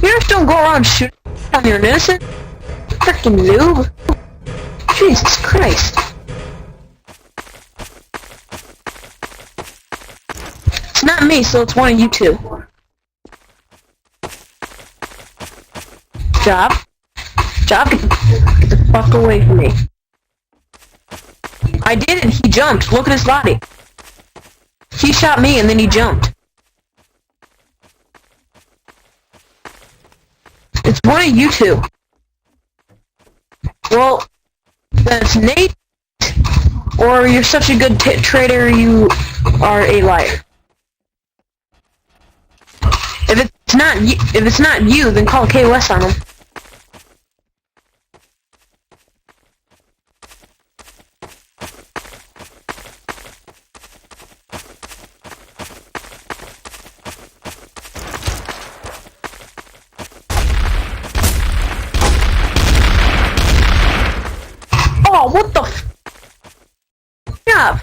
You just don't go around shooting on your innocent. Freaking noob. Jesus Christ. It's not me, so it's one of you two. Job, get the fuck away from me. I didn't, he jumped. Look at his body. He shot me and then he jumped. It's one of you two. Well, that's Nate, or you're such a good trader you are a liar. If it's not you, then call KOS on him. Oh, what the f? Yeah.